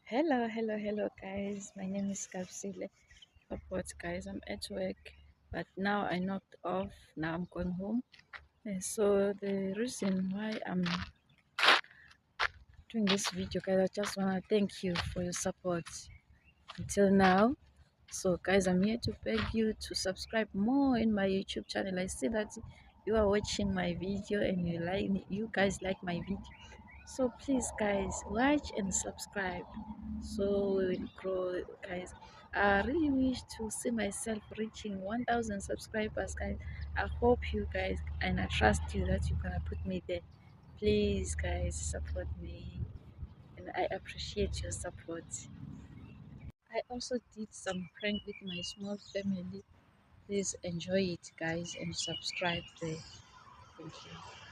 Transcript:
Hello, guys. My name is Kapsile. Support, guys. I'm at work, but now I knocked off. Now I'm going home. So the reason why I'm doing this video, guys, I just wanna thank you for your support until now. So, guys, I'm here to beg you to subscribe more in my YouTube channel. I see that you are watching my video and you guys like my video. So please, guys, watch and subscribe so we will grow, guys. I really wish to see myself reaching 1000 subscribers, guys. I hope you guys, and I trust you that you're gonna put me there. Please, guys, support me, and I appreciate your support. I also did some prank with my small family. Please enjoy it, guys, and subscribe there. Thank you.